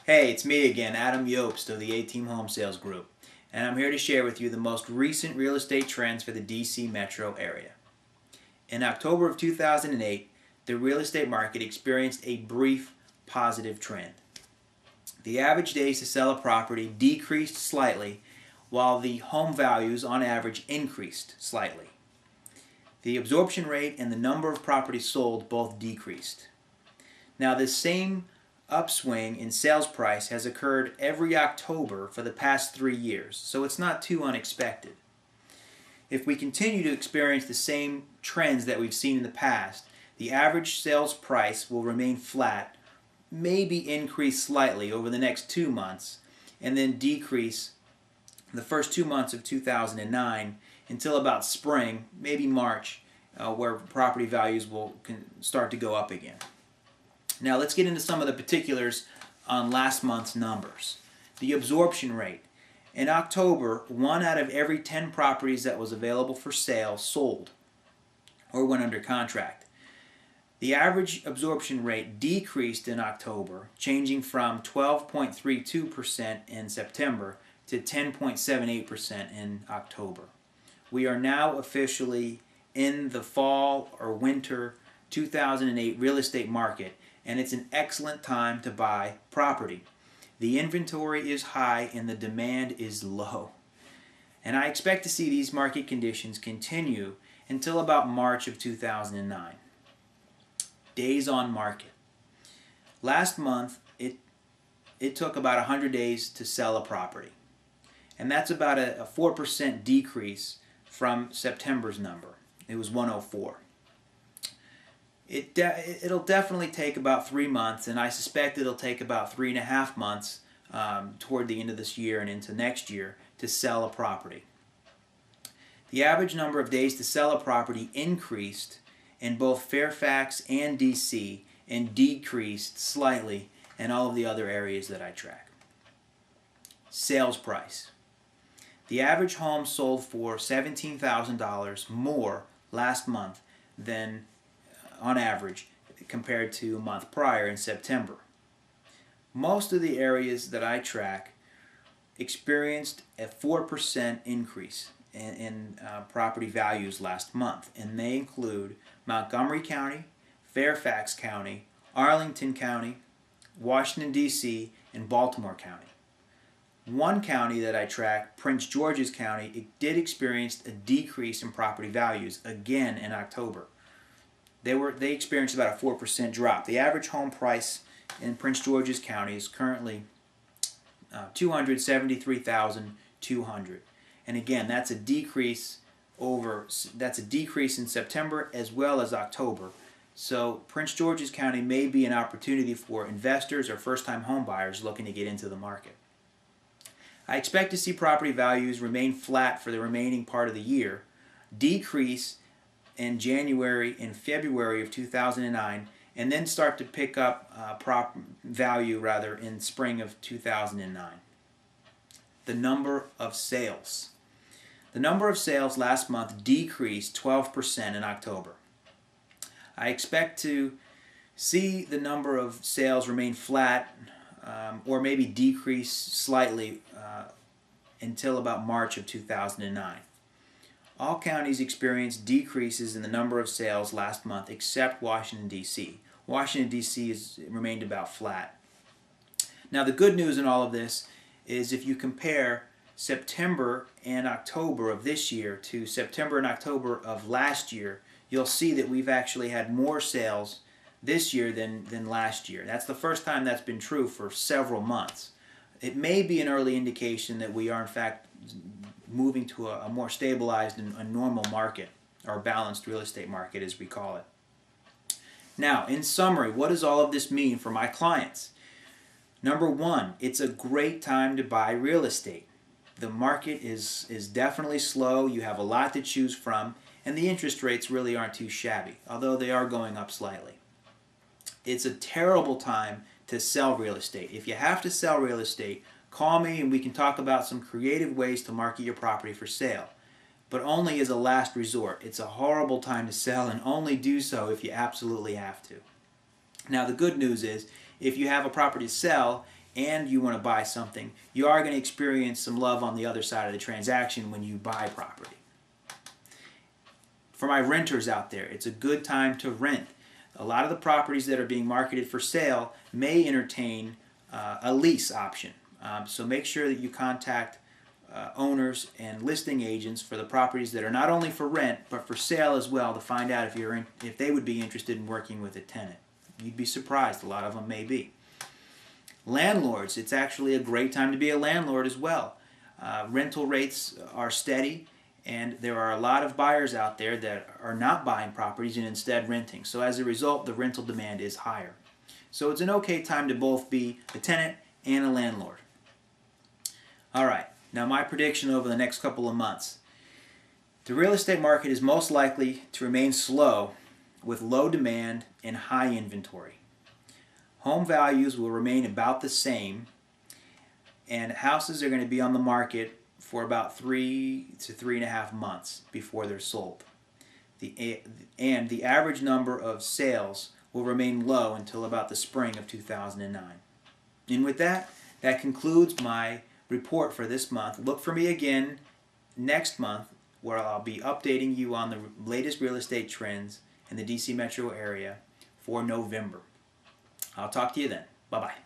Hey, it's me again, Adam Yobst of the A-Team Home Sales Group, and I'm here to share with you the most recent real estate trends for the DC metro area. In October of 2008, the real estate market experienced a brief positive trend. The average days to sell a property decreased slightly, while the home values on average increased slightly. The absorption rate and the number of properties sold both decreased. Now, this same upswing in sales price has occurred every October for the past 3 years, so it's not too unexpected. If we continue to experience the same trends that we've seen in the past, the average sales price will remain flat, maybe increase slightly over the next 2 months, and then decrease the first 2 months of 2009 until about spring, maybe March, where property values will start to go up again. Now let's get into some of the particulars on last month's numbers. The absorption rate. In October, 1 out of every 10 properties that was available for sale sold or went under contract. The average absorption rate decreased in October, changing from 12.32% in September to 10.78% in October. We are now officially in the fall or winter 2008 real estate market, and it's an excellent time to buy property. The inventory is high and the demand is low. And I expect to see these market conditions continue until about March of 2009. Days on market. Last month, it took about 100 days to sell a property. And that's about a 4% decrease from September's number. It was 104. It'll definitely take about 3 months, and I suspect it'll take about 3.5 months toward the end of this year and into next year to sell a property. The average number of days to sell a property increased in both Fairfax and DC and decreased slightly in all of the other areas that I track. Sales price. The average home sold for $17,000 more last month than on average compared to a month prior in September. Most of the areas that I track experienced a 4% increase in property values last month, and they include Montgomery County, Fairfax County, Arlington County, Washington, D.C., and Baltimore County. One county that I track, Prince George's County, it did experience a decrease in property values again in October. They experienced about a 4% drop. The average home price in Prince George's County is currently $273,200, and again, that's a decrease in September as well as October. So Prince George's County may be an opportunity for investors or first-time home buyers looking to get into the market. I expect to see property values remain flat for the remaining part of the year, decrease in January and February of 2009, and then start to pick up value in spring of 2009. The number of sales. The number of sales last month decreased 12% in October. I expect to see the number of sales remain flat or maybe decrease slightly until about March of 2009. All counties experienced decreases in the number of sales last month except Washington, D.C. Washington, D.C. has remained about flat. Now, the good news in all of this is if you compare September and October of this year to September and October of last year, you'll see that we've actually had more sales this year than last year. That's the first time that's been true for several months. It may be an early indication that we are in fact moving to a more stabilized and a normal market, or balanced real estate market as we call it. Now, in summary, what does all of this mean for my clients? Number one, it's a great time to buy real estate. The market is definitely slow. You have a lot to choose from, and the interest rates really aren't too shabby, although they are going up slightly. It's a terrible time to sell real estate. If you have to sell real estate, call me and we can talk about some creative ways to market your property for sale. But only as a last resort. It's a horrible time to sell, and only do so if you absolutely have to. Now, the good news is, if you have a property to sell and you want to buy something, you are going to experience some love on the other side of the transaction when you buy property. For my renters out there, it's a good time to rent. A lot of the properties that are being marketed for sale may entertain a lease option. So make sure that you contact owners and listing agents for the properties that are not only for rent but for sale as well, to find out if they would be interested in working with a tenant. You'd be surprised, a lot of them may be. Landlords, it's actually a great time to be a landlord as well. Rental rates are steady, and there are a lot of buyers out there that are not buying properties and instead renting. So as a result, the rental demand is higher. So it's an okay time to both be a tenant and a landlord. All right, now my prediction over the next couple of months. The real estate market is most likely to remain slow with low demand and high inventory. Home values will remain about the same, and houses are going to be on the market for about 3 to 3.5 months before they're sold. And the average number of sales will remain low until about the spring of 2009. And with that, that concludes my report for this month. Look for me again next month, where I'll be updating you on the latest real estate trends in the DC metro area for November. I'll talk to you then. Bye-bye.